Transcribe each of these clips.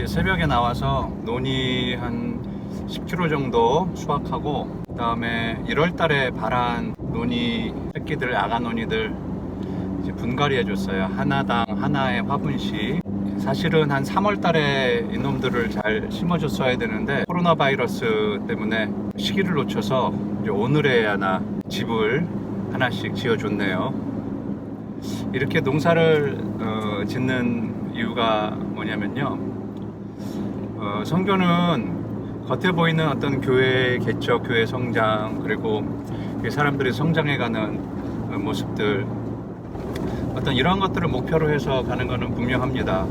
새벽에 나와서 논이 한 10kg 정도 수확하고, 그 다음에 1월 달에 발한 논이 새끼들, 아가 논이들 이제 분갈이 해줬어요. 하나당 하나의 화분씩. 사실은 한 3월 달에 이놈들을 잘 심어줬어야 되는데 코로나 바이러스 때문에 시기를 놓쳐서 이제 오늘에 하나 집을 하나씩 지어줬네요. 이렇게 농사를 짓는 이유가 뭐냐면요, 선교는 겉에 보이는 어떤 교회의 개척, 교회 성장, 그리고 사람들이 성장해가는 모습들, 어떤 이런 것들을 목표로 해서 가는 것은 분명합니다.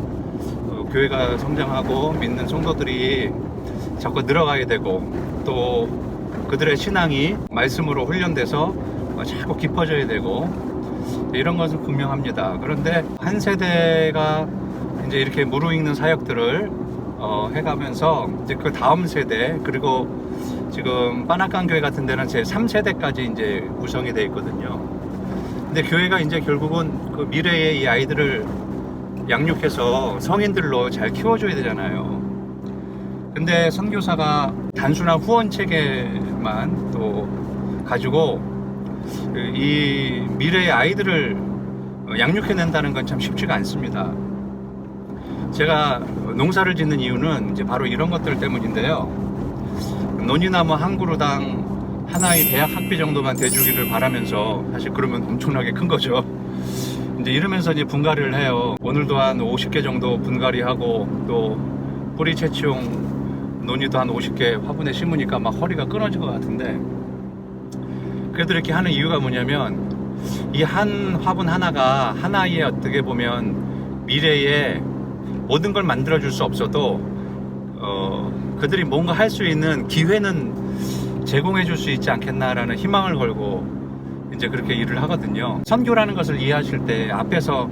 교회가 성장하고 믿는 성도들이 자꾸 늘어가야 되고, 또 그들의 신앙이 말씀으로 훈련돼서 자꾸 깊어져야 되고, 이런 것은 분명합니다. 그런데 한 세대가 이제 이렇게 무르익는 사역들을 해가면서 이제 그 다음 세대, 그리고 지금 빠나깡 교회 같은 데는 제 3세대까지 이제 구성이 되어 있거든요. 근데 교회가 이제 결국은 그 미래의 이 아이들을 양육해서 성인들로 잘 키워줘야 되잖아요. 근데 선교사가 단순한 후원 체계만 또 가지고 이 미래의 아이들을 양육해낸다는 건 참 쉽지가 않습니다. 제가 농사를 짓는 이유는 이제 바로 이런 것들 때문인데요. 논이나무 한 그루당 하나의 대학 학비 정도만 대주기를 바라면서, 사실 그러면 엄청나게 큰 거죠. 이제 이러면서 이제 분갈이를 해요. 오늘도 한 50개 정도 분갈이하고, 또 뿌리 채취용 논이도 한 50개 화분에 심으니까 막 허리가 끊어질 것 같은데, 그래도 이렇게 하는 이유가 뭐냐면, 이 한 화분 하나가 하나의 어떻게 보면 미래에 모든 걸 만들어줄 수 없어도 그들이 뭔가 할 수 있는 기회는 제공해 줄 수 있지 않겠나라는 희망을 걸고 이제 그렇게 일을 하거든요. 선교라는 것을 이해하실 때 앞에서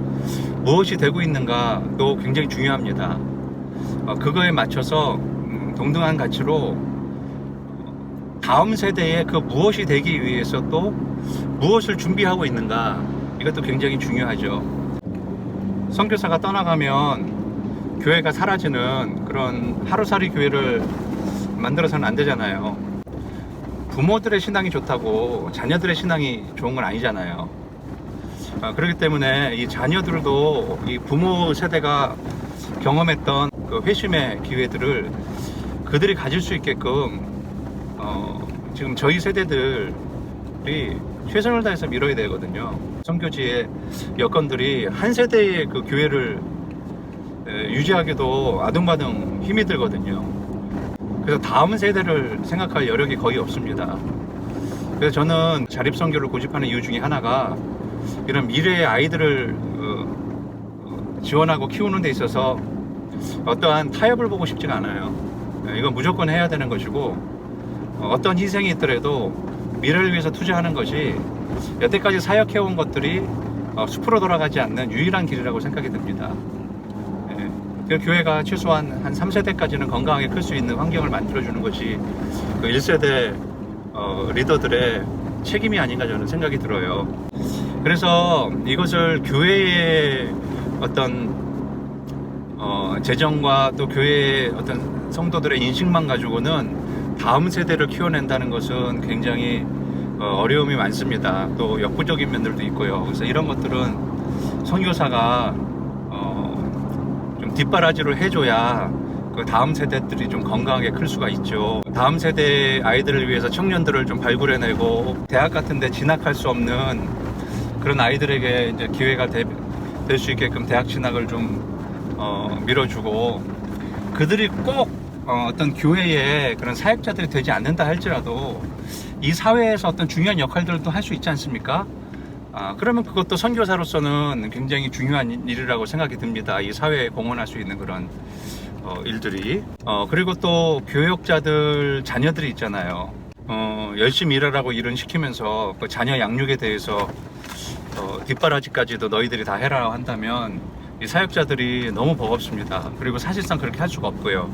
무엇이 되고 있는가도 굉장히 중요합니다. 그거에 맞춰서 동등한 가치로 다음 세대에 그 무엇이 되기 위해서 또 무엇을 준비하고 있는가, 이것도 굉장히 중요하죠. 선교사가 떠나가면 교회가 사라지는 그런 하루살이 교회를 만들어서는 안 되잖아요. 부모들의 신앙이 좋다고 자녀들의 신앙이 좋은 건 아니잖아요. 그렇기 때문에 이 자녀들도 이 부모 세대가 경험했던 그 회심의 기회들을 그들이 가질 수 있게끔 지금 저희 세대들이 최선을 다해서 밀어야 되거든요. 선교지의 여건들이 한 세대의 그 교회를 유지하기도 아둥바둥 힘이 들거든요. 그래서 다음 세대를 생각할 여력이 거의 없습니다. 그래서 저는 자립선교를 고집하는 이유 중에 하나가 이런 미래의 아이들을 지원하고 키우는 데 있어서 어떠한 타협을 보고 싶지가 않아요. 이건 무조건 해야 되는 것이고, 어떤 희생이 있더라도 미래를 위해서 투자하는 것이 여태까지 사역해온 것들이 숲으로 돌아가지 않는 유일한 길이라고 생각이 듭니다. 그 교회가 최소한 한 3세대까지는 건강하게 클 수 있는 환경을 만들어주는 것이 그 1세대 리더들의 책임이 아닌가 저는 생각이 들어요. 그래서 이것을 교회의 어떤 재정과 또 교회의 어떤 성도들의 인식만 가지고는 다음 세대를 키워낸다는 것은 굉장히 어려움이 많습니다. 또 역부족인 면들도 있고요. 그래서 이런 것들은 선교사가 좀 뒷바라지를 해줘야 그 다음 세대들이 좀 건강하게 클 수가 있죠. 다음 세대 아이들을 위해서 청년들을 좀 발굴해내고, 대학 같은 데 진학할 수 없는 그런 아이들에게 이제 기회가 될 수 있게끔 대학 진학을 좀 밀어주고, 그들이 꼭 어떤 교회의 그런 사역자들이 되지 않는다 할지라도 이 사회에서 어떤 중요한 역할들도 할 수 있지 않습니까? 그러면 그것도 선교사로서는 굉장히 중요한 일이라고 생각이 듭니다. 이 사회에 공헌할 수 있는 그런 일들이. 그리고 또 교역자들 자녀들이 있잖아요. 열심히 일하라고 일은 시키면서 그 자녀 양육에 대해서 뒷바라지까지도 너희들이 다 해라 한다면 이 사역자들이 너무 버겁습니다. 그리고 사실상 그렇게 할 수가 없고요.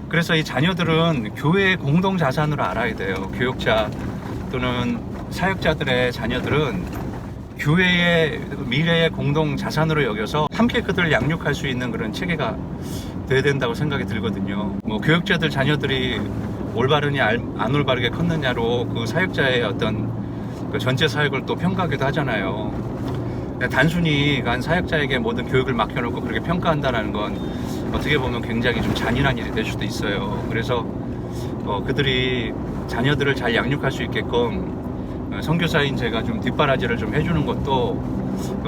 그래서 이 자녀들은 교회의 공동 자산으로 알아야 돼요. 교역자 또는 사역자들의 자녀들은 교회의 미래의 공동 자산으로 여겨서 함께 그들을 양육할 수 있는 그런 체계가 돼야 된다고 생각이 들거든요. 뭐 교육자들 자녀들이 올바르냐 안 올바르게 컸느냐로 그 사역자의 어떤 그 전체 사역을 또 평가하기도 하잖아요. 단순히 간 사역자에게 모든 교육을 맡겨놓고 그렇게 평가한다는 건 어떻게 보면 굉장히 좀 잔인한 일이 될 수도 있어요. 그래서 그들이 자녀들을 잘 양육할 수 있게끔 선교사인 제가 좀 뒷바라지를 좀 해주는 것도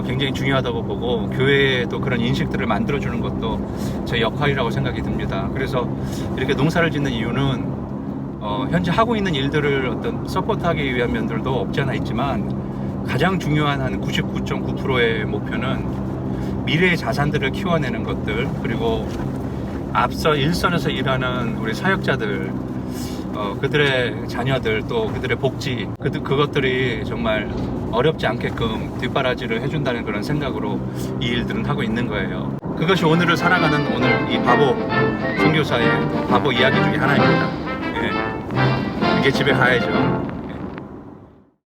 굉장히 중요하다고 보고, 교회에도 그런 인식들을 만들어주는 것도 제 역할이라고 생각이 듭니다. 그래서 이렇게 농사를 짓는 이유는 현재 하고 있는 일들을 어떤 서포트하기 위한 면들도 없지 않아 있지만, 가장 중요한 한 99.9%의 목표는 미래의 자산들을 키워내는 것들, 그리고 앞서 일선에서 일하는 우리 사역자들, 그들의 자녀들, 또 그들의 복지, 그것들이 정말 어렵지 않게끔 뒷바라지를 해준다는 그런 생각으로 이 일들은 하고 있는 거예요. 그것이 오늘을 살아가는 오늘 이 바보 선교사의 바보 이야기 중에 하나입니다. 예. 이제 집에 가야죠.